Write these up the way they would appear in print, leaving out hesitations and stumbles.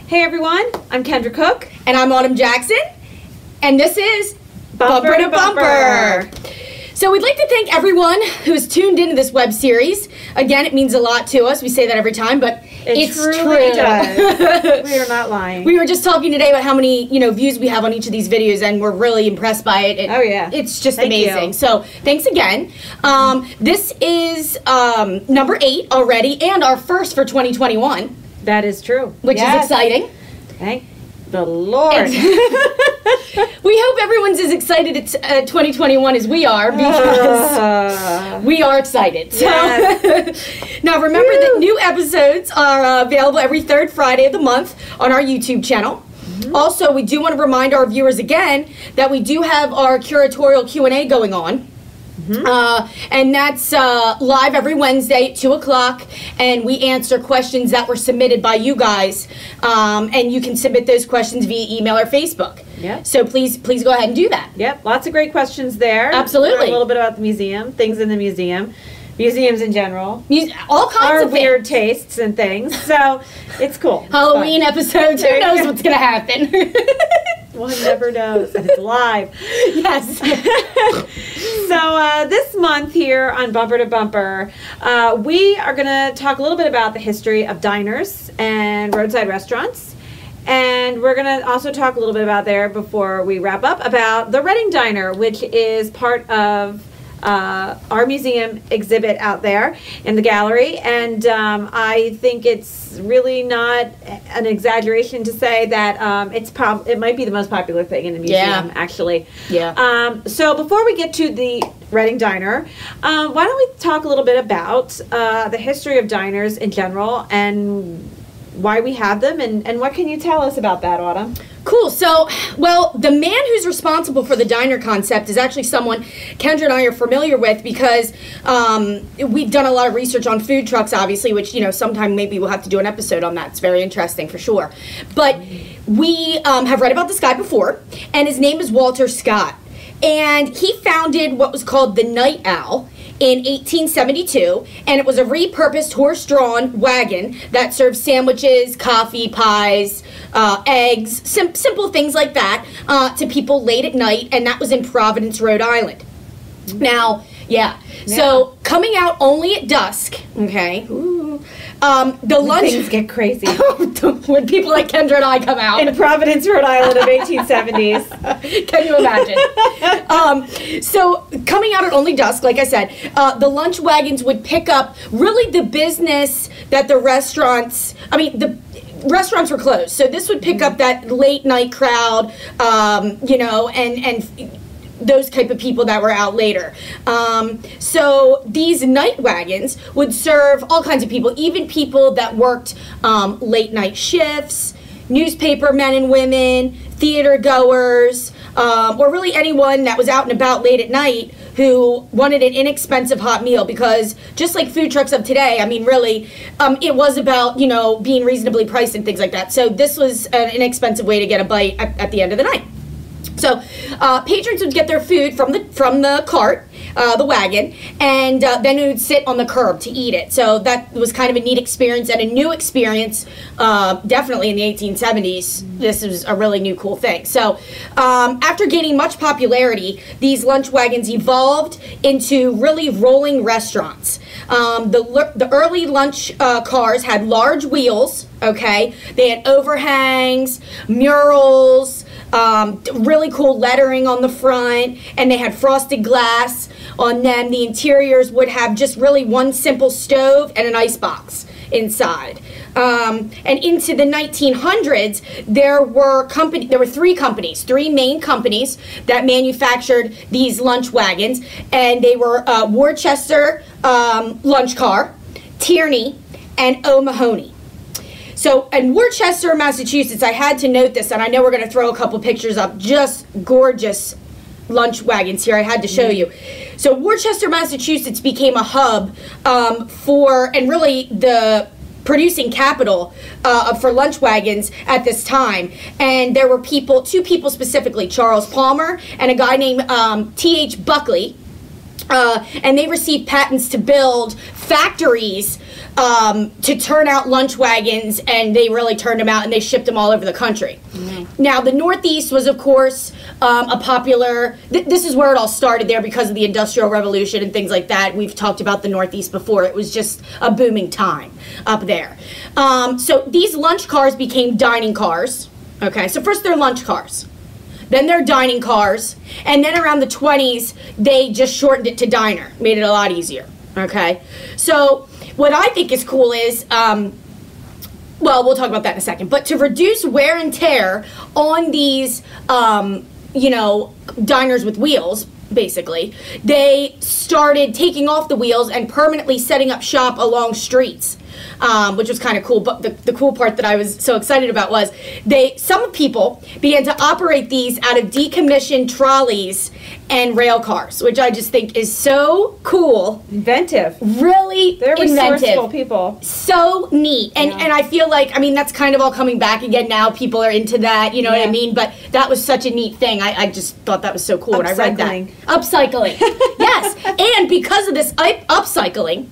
Hey everyone, I'm Kendra Cook. And I'm Autumn Jackson. And this is Bumper to Bumper. So we'd like to thank everyone who's tuned into this web series. Again, it means a lot to us. We say that every time, but it's truly true. Does. We are not lying. We were just talking today about how many views we have on each of these videos, and we're really impressed by it. Oh yeah, it's just Thank amazing. you. So thanks again. This is number 8 already, and our first for 2021. That is true. Which is exciting. Thank the Lord. We hope everyone's as excited at 2021 as we are, because we are excited. So Yes. Now remember that new episodes are available every third Friday of the month on our YouTube channel. Also, we do want to remind our viewers again that we do have our curatorial Q&A going on. And that's live every Wednesday at 2 o'clock, and we answer questions that were submitted by you guys, and you can submit those questions via email or Facebook. Yep. So please go ahead and do that. Yep, lots of great questions there. Absolutely. Learn a little bit about the museum, things in the museum, museums in general. All kinds Our of weird things. tastes and things. So it's cool. Halloween episodes, who knows what's going to happen? One never knows, and it's live. Yes. So this month here on Bumper to Bumper, we are going to talk a little bit about the history of diners and roadside restaurants. And we're going to also talk a little bit about there, before we wrap up, about the Reading Diner, which is part of our museum exhibit out there in the gallery. And I think it's really not an exaggeration to say that it might be the most popular thing in the museum, actually. Yeah. So before we get to the Reading Diner, why don't we talk a little bit about the history of diners in general and why we have them, and what can you tell us about that, Autumn? Cool. So, well, the man who's responsible for the diner concept is actually someone Kendra and I are familiar with, because we've done a lot of research on food trucks, obviously, which, sometime maybe we'll have to do an episode on that. It's very interesting for sure. But we have read about this guy before, and his name is Walter Scott. And he founded what was called the Night Owl in 1872, and it was a repurposed horse-drawn wagon that served sandwiches, coffee, pies, eggs, simple things like that to people late at night, and that was in Providence, Rhode Island. Now, so coming out only at dusk, okay, the lunch... Things get crazy. When people like Kendra and I come out. In Providence, Rhode Island of 1870s. Can you imagine? So coming out at only dusk, like I said, the lunch wagons would pick up really the business that the restaurants, the restaurants were closed. So this would pick up that late night crowd, and those type of people that were out later. So these night wagons would serve all kinds of people, even people that worked late night shifts, newspaper men and women, theater goers, or really anyone that was out and about late at night who wanted an inexpensive hot meal, because just like food trucks of today, really, it was about, being reasonably priced and things like that. So this was an inexpensive way to get a bite at the end of the night. So patrons would get their food from the cart, the wagon, and then it would sit on the curb to eat it. So that was kind of a neat experience and a new experience, definitely in the 1870s. This was a really new, cool thing. So after gaining much popularity, these lunch wagons evolved into really rolling restaurants. The early lunch cars had large wheels, okay? They had overhangs, murals, really cool lettering on the front, and they had frosted glass on them. The interiors would have just really one simple stove and an ice box inside. And into the 1900s, there were three main companies that manufactured these lunch wagons, and they were Worcester Lunch Car, Tierney, and O'Mahony. So in Worcester, Massachusetts, I had to note this, and I know we're going to throw a couple pictures up, just gorgeous lunch wagons here. I had to show you. So Worcester, Massachusetts became a hub and really the producing capital for lunch wagons at this time. And there were two people specifically, Charles Palmer and a guy named T.H. Buckley, and they received patents to build factories to turn out lunch wagons, and they really turned them out, and they shipped them all over the country. Now, the Northeast was, of course, a popular, this is where it all started there because of the Industrial Revolution and things like that. We've talked about the Northeast before. It was just a booming time up there. So these lunch cars became dining cars. Okay, so first they're lunch cars. Then they're dining cars. And then around the 20s, they just shortened it to diner. Made it a lot easier. Okay, so what I think is cool is, well, we'll talk about that in a second, but to reduce wear and tear on these, you know, diners with wheels, basically, they started taking off the wheels and permanently setting up shop along streets. Which was kind of cool, but the cool part that I was so excited about was some people began to operate these out of decommissioned trolleys and rail cars, which I just think is so cool. Inventive. Really They're inventive. resourceful people. So neat. And Yeah. and I feel like, I mean, that's kind of all coming back again now. People are into that, you know what I mean? But that was such a neat thing. I just thought that was so cool when I read that. Upcycling. Yes. And because of this upcycling,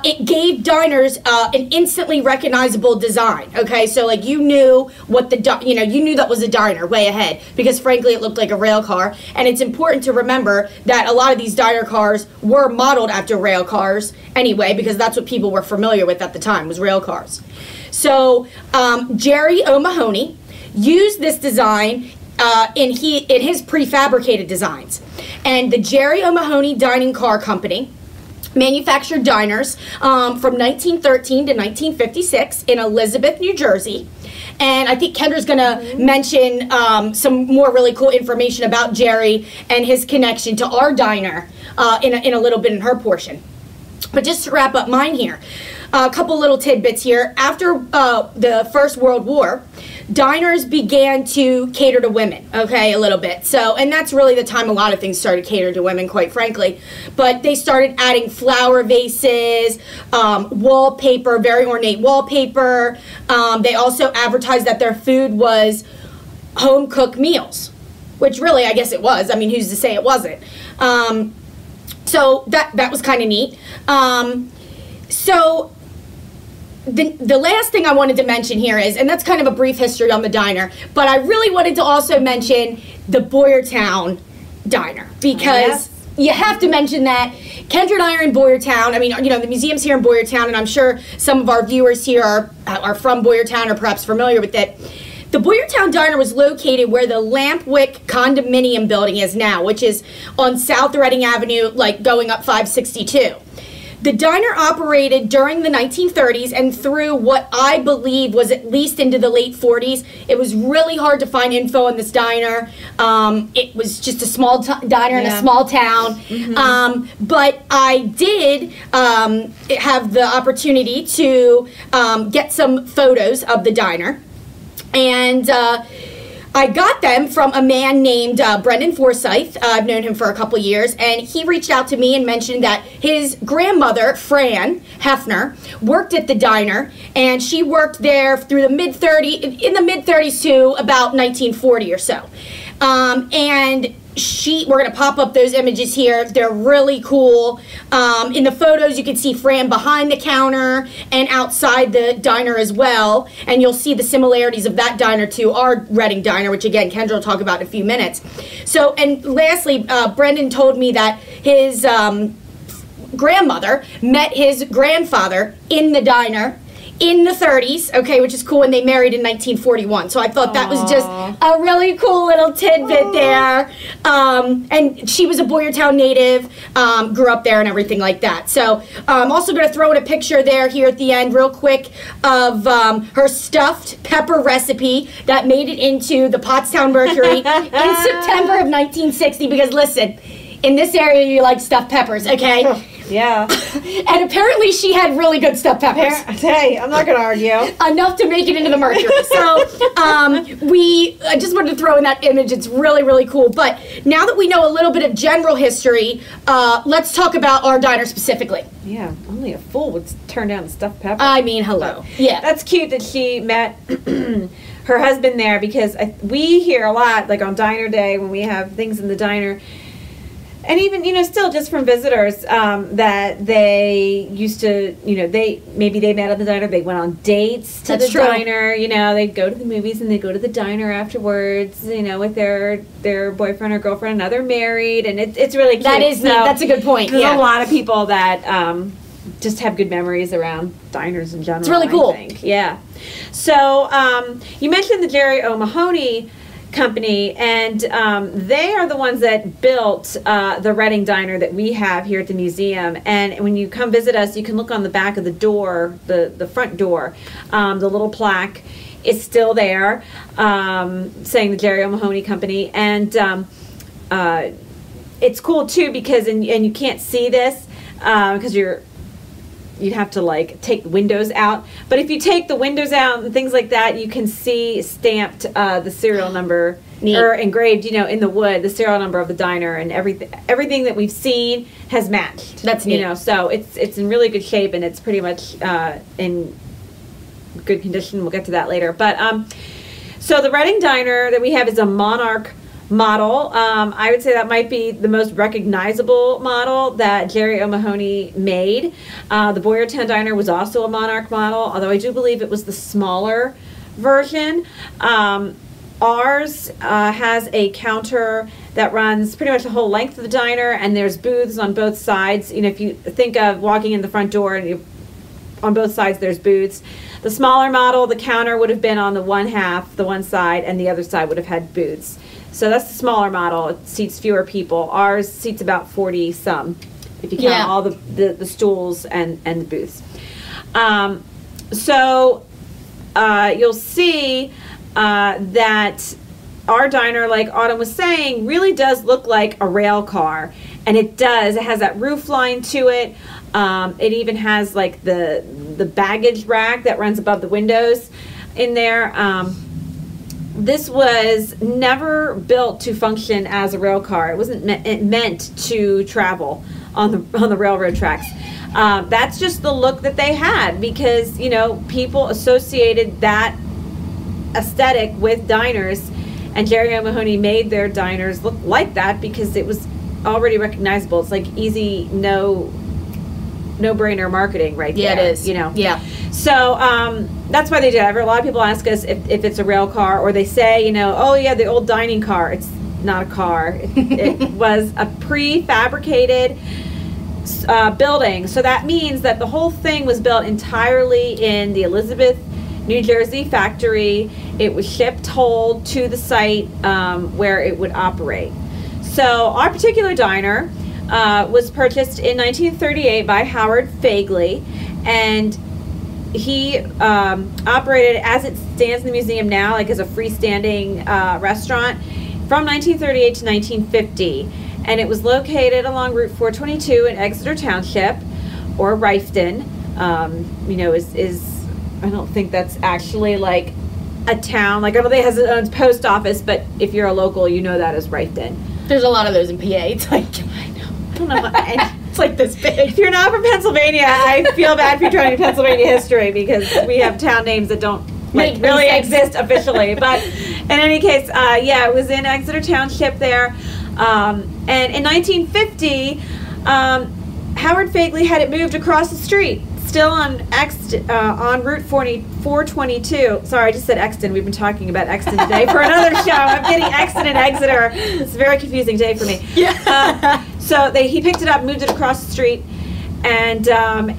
it gave diners an instantly recognizable design. Okay, so like you knew what you knew that was a diner way ahead because frankly it looked like a rail car. And it's important to remember that a lot of these diner cars were modeled after rail cars anyway because that's what people were familiar with at the time was rail cars. So Jerry O'Mahony used this design in his prefabricated designs, and the Jerry O'Mahony Dining Car Company manufactured diners from 1913 to 1956 in Elizabeth, New Jersey. And I think Kendra's going to mention some more really cool information about Jerry and his connection to our diner in a little bit in her portion. But just to wrap up mine here, a couple little tidbits here. After the First World War, diners began to cater to women, okay, a little bit. So, and that's really the time a lot of things started catering to women, quite frankly. But they started adding flower vases, wallpaper, very ornate wallpaper. They also advertised that their food was home-cooked meals, which really, I guess it was. I mean, who's to say it wasn't? So that was kind of neat. So the last thing I wanted to mention here is, and that's kind of a brief history on the diner, but I really wanted to also mention the Boyertown Diner because you have to mention that. Kendra and I are in Boyertown. I mean, you know, the museum's here in Boyertown, and I'm sure some of our viewers here are from Boyertown or perhaps familiar with it. The Boyertown Diner was located where the Lampwick condominium building is now, which is on South Reading Avenue, like going up 562. The diner operated during the 1930s and through what I believe was at least into the late 40s. It was really hard to find info on this diner. It was just a small diner in a small town. But I did have the opportunity to get some photos of the diner. And I got them from a man named Brendan Forsyth. I've known him for a couple years, and he reached out to me and mentioned that his grandmother, Fran Hefner, worked at the diner, and she worked there through the mid-30s to about 1940 or so. And we're going to pop up those images here. They're really cool. In the photos, you can see Fran behind the counter and outside the diner as well. And you'll see the similarities of that diner to our Reading diner, which again, Kendra will talk about in a few minutes. So, and lastly, Brendan told me that his grandmother met his grandfather in the diner in the 30s, okay, which is cool, and they married in 1941. So I thought that was just a really cool little tidbit there. And she was a Boyertown native, grew up there and everything like that. So I'm also going to throw in a picture there here at the end real quick of her stuffed pepper recipe that made it into the Pottstown Mercury in September of 1960, because listen, in this area you like stuffed peppers, okay? Yeah. And apparently she had really good stuffed peppers. Hey, I'm not going to argue. Enough to make it into the Mercury. So I just wanted to throw in that image. It's really, really cool. But now that we know a little bit of general history, let's talk about our diner specifically. Yeah, only a fool would turn down a stuffed pepper. I mean, hello. Yeah. That's cute that she met her husband there, because we hear a lot, like on diner day when we have things in the diner, And even, still just from visitors, that they used to, maybe they met at the diner, they went on dates to the diner, they'd go to the movies and they'd go to the diner afterwards, with their boyfriend or girlfriend. Now they're married, and it's really cute. That is neat. That's a good point. There's a lot of people that just have good memories around diners in general. It's really cool. I think. Yeah. So you mentioned the Jerry O'Mahony Company, and they are the ones that built the Reading Diner that we have here at the museum. And when you come visit us, you can look on the back of the door, the front door. The little plaque is still there, saying the Jerry O'Mahony Company. And it's cool too because, and you can't see this because you'd have to take the windows out. But if you take the windows out and things like that, you can see stamped the serial number or engraved, in the wood, the serial number of the diner, and everything that we've seen has matched. That's neat. So it's in really good shape, and it's pretty much in good condition. We'll get to that later. But so the Reading Diner that we have is a Monarch model. I would say that might be the most recognizable model that Jerry O'Mahony made. The Boyertown Diner was also a Monarch model, although I do believe it was the smaller version. Ours has a counter that runs pretty much the whole length of the diner, and there's booths on both sides. If you think of walking in the front door, and on both sides there's booths. The smaller model, the counter would have been on the one side, and the other side would have had booths. So that's the smaller model. It seats fewer people. Ours seats about 40-some, if you count all the stools and the booths. So you'll see that our diner, like Autumn was saying, really does look like a rail car. And it does. It has that roof line to it. It even has the baggage rack that runs above the windows in there. This was never built to function as a rail car. It wasn't meant to travel on the railroad tracks. That's just the look that they had because, people associated that aesthetic with diners, and Jerry O'Mahony made their diners look like that because it was already recognizable. It's like easy, no-brainer marketing right there. Yeah, it is. Yeah. So that's why they do it. A lot of people ask us if it's a rail car, or they say, oh yeah, the old dining car. It's not a car. It was a prefabricated building. So that means that the whole thing was built entirely in the Elizabeth, New Jersey factory. It was shipped whole to the site where it would operate. So our particular diner was purchased in 1938 by Howard Fegely, and he operated as it stands in the museum now, as a freestanding restaurant from 1938 to 1950. And it was located along Route 422 in Exeter Township, or Rifton. I don't think that's actually a town. I know it has its own post office, but if you're a local, you know that as Rifton. There's a lot of those in PA. It's I know. I don't know. It's this big. If you're not from Pennsylvania, I feel bad for you trying Pennsylvania history because we have town names that don't really exist officially. But in any case, it was in Exeter Township there. And in 1950, Howard Fegely had it moved across the street, still on Route 422. Sorry, I just said Exton. We've been talking about Exton today for another show. I'm getting Exton and Exeter. It's a very confusing day for me. Yeah. So he picked it up, moved it across the street, and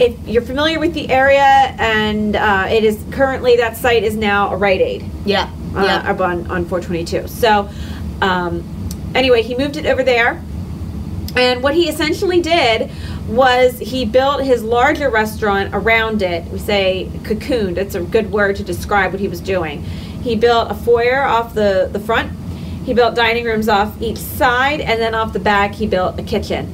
if you're familiar with the area, and it is currently, that site is now a Rite Aid. Yeah. Up on 422. So anyway, he moved it over there, and what he essentially did was he built his larger restaurant around it. We say cocooned. It's a good word to describe what he was doing. He built a foyer off the front. He built dining rooms off each side, and then off the back he built a kitchen.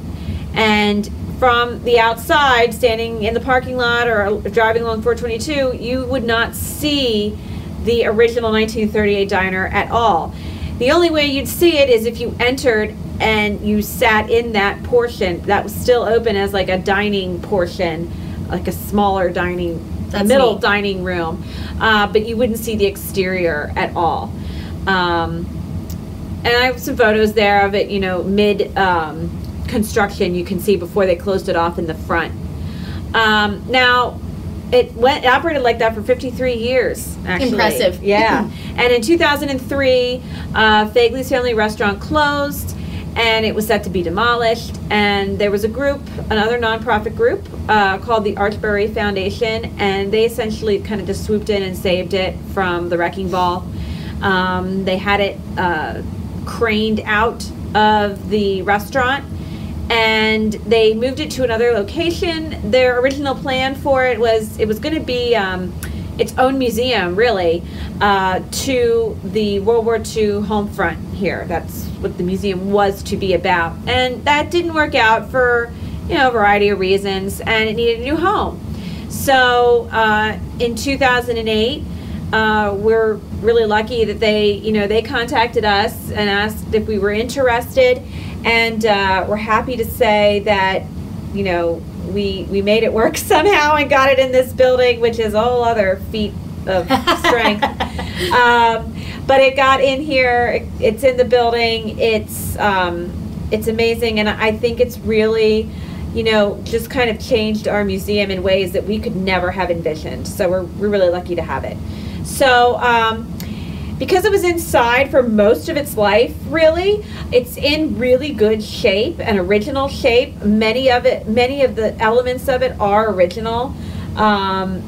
And from the outside, standing in the parking lot or driving along 422, you would not see the original 1938 diner at all. The only way you'd see it is if you entered and you sat in that portion that was still open as a dining portion, like a smaller dining, dining room, but you wouldn't see the exterior at all. And I have some photos there of it, mid construction you can see before they closed it off in the front. Now, it operated like that for 53 years, actually. Impressive. Yeah. And in 2003, Fegely's Family Restaurant closed, and it was set to be demolished. And there was a group, another nonprofit group, called the Archbury Foundation, and they essentially kind of just swooped in and saved it from the wrecking ball. They had it craned out of the restaurant, and they moved it to another location. Their original plan for it was going to be its own museum, really, to the World War II home front here. That's what the museum was to be about. And that didn't work out for, a variety of reasons, and it needed a new home. So in 2008, we're really lucky that they contacted us and asked if we were interested. And we're happy to say that, we made it work somehow and got it in this building, which is a whole other feat of strength. But it got in here. It's in the building. It's amazing, and I think it's really, just kind of changed our museum in ways that we could never have envisioned. So we're really lucky to have it. So. Because it was inside for most of its life, really, it's in really good shape, an original shape. Many of the elements of it are original. And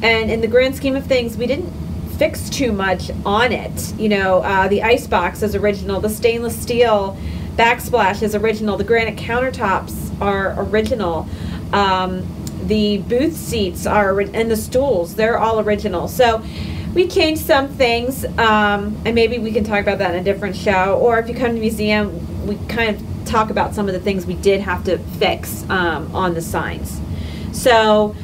in the grand scheme of things, we didn't fix too much on it. The icebox is original. The stainless steel backsplash is original. The granite countertops are original. The booth seats and the stools, they're all original. So we changed some things, and maybe we can talk about that in a different show. Or if you come to the museum, we kind of talk about some of the things we did have to fix on the signs. So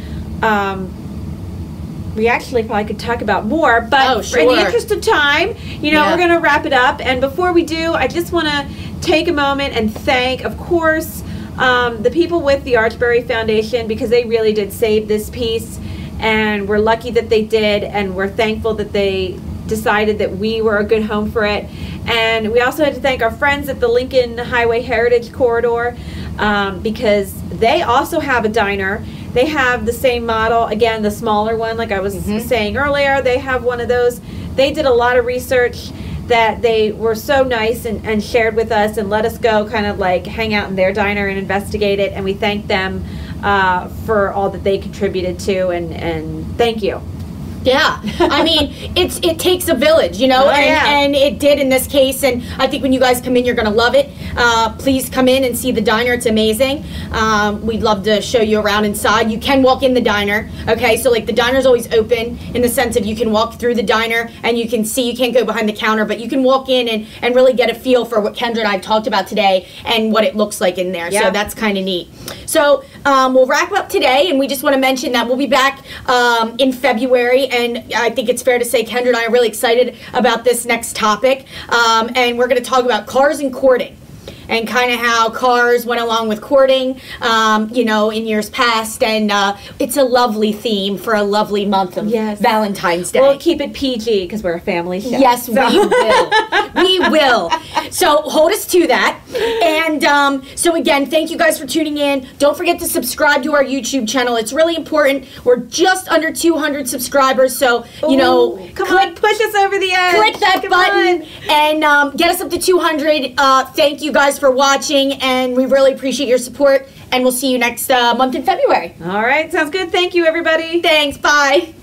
we actually probably could talk about more, but in the interest of time, we're going to wrap it up. And before we do, I just want to take a moment and thank, of course, the people with the Archbury Foundation, because they really did save this piece. And we're lucky that they did, and we're thankful that they decided that we were a good home for it. And we also had to thank our friends at the Lincoln Highway Heritage Corridor, because they also have a diner. They have the same model, again, the smaller one, like I was saying earlier. They have one of those. They did a lot of research that they were so nice and shared with us and let us go kind of like hang out in their diner and investigate it. And we thank them for all that they contributed to, and thank you. Yeah, I mean, it takes a village, and it did in this case, and I think when you guys come in, you're going to love it. Please come in and see the diner. It's amazing. We'd love to show you around inside. You can walk in the diner, okay? So, like, the diner's always open in the sense of you can walk through the diner and you can see, you can't go behind the counter, but you can walk in and really get a feel for what Kendra and I talked about today and what it looks like in there. Yeah. So that's kind of neat. So we'll wrap up today, and we just want to mention that we'll be back in February. And I think it's fair to say Kendra and I are really excited about this next topic. And we're going to talk about cars and courting, and kind of how cars went along with courting, in years past. And it's a lovely theme for a lovely month of Valentine's Day. We'll keep it PG because we're a family show. Yes, so. We will. We will. So hold us to that. And so again, thank you guys for tuning in. Don't forget to subscribe to our YouTube channel. It's really important. We're just under 200 subscribers. So, come on, push us over the edge. Click that button and get us up to 200. Thank you guys for watching, and we really appreciate your support, and we'll see you next month in February. All right, sounds good. Thank you, everybody. Thanks. Bye.